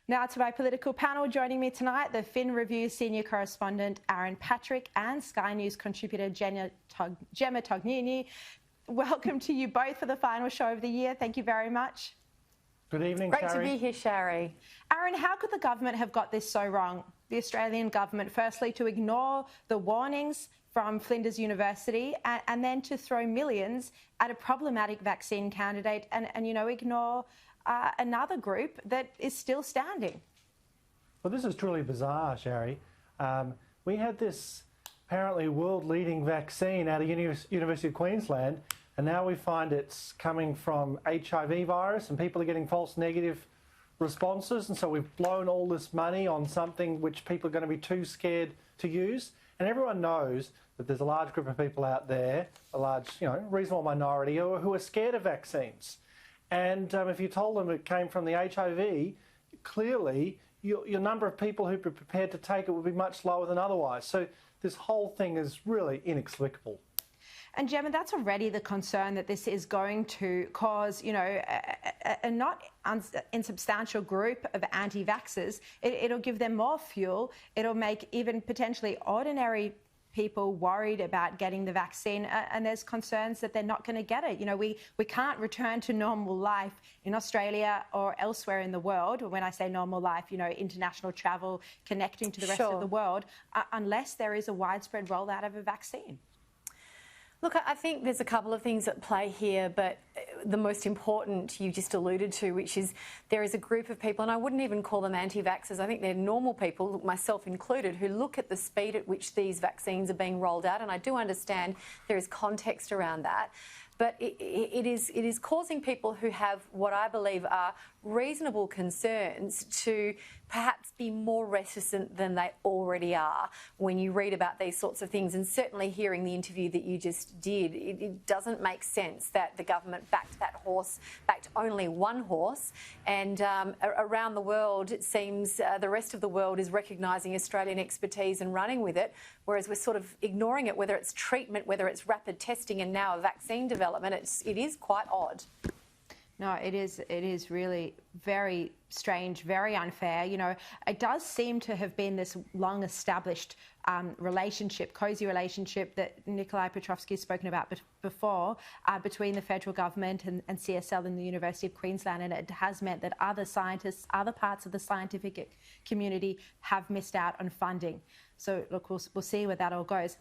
Now to my political panel. Joining me tonight, the Fin Review senior correspondent Aaron Patrick and Sky News contributor Gemma Tognini. Welcome to you both for the final show of the year. Thank you very much. Good evening, Great Sharri. to be here, Sharri. Aaron, how could the government have got this so wrong? The Australian government, firstly, to ignore the warnings from Flinders University and then to throw millions at a problematic vaccine candidate and ignore another group that is still standing. Well, this is truly bizarre, Sharri. We had this apparently world-leading vaccine out of University of Queensland, and now we find it's coming from HIV virus and people are getting false negative responses, and so we've blown all this money on something which people are going to be too scared to use. And everyone knows that there's a large group of people out there, a large, reasonable minority, who are scared of vaccines. And if you told them it came from the HIV, clearly your number of people who'd be prepared to take it would be much lower than otherwise. So this whole thing is really inexplicable. And Gemma, that's already the concern, that this is going to cause, a not insubstantial group of anti-vaxxers. It'll give them more fuel. It'll make even potentially ordinary people worried about getting the vaccine, and there's concerns that they're not going to get it. We can't return to normal life in Australia or elsewhere in the world. When I say normal life, international travel, connecting to the rest of the world, unless there is a widespread rollout of a vaccine. Look, I think there's a couple of things at play here, but the most important you just alluded to, which is there is a group of people, and I wouldn't even call them anti-vaxxers. I think they're normal people, myself included, who look at the speed at which these vaccines are being rolled out, and I do understand there is context around that. But it is causing people who have what I believe are reasonable concerns to perhaps be more reticent than they already are when you read about these sorts of things. And certainly hearing the interview that you just did, it doesn't make sense that the government backed that horse, backed only one horse. And around the world, it seems the rest of the world is recognising Australian expertise and running with it, whereas we're sort of ignoring it, whether it's treatment, whether it's rapid testing and now a vaccine development. It is quite odd. No, it is really very strange, very unfair. It does seem to have been this long-established relationship, cosy relationship that Nikolai Petrovsky has spoken about before between the federal government and CSL and the University of Queensland, and it has meant that other scientists, other parts of the scientific community have missed out on funding. So, look, we'll see where that all goes.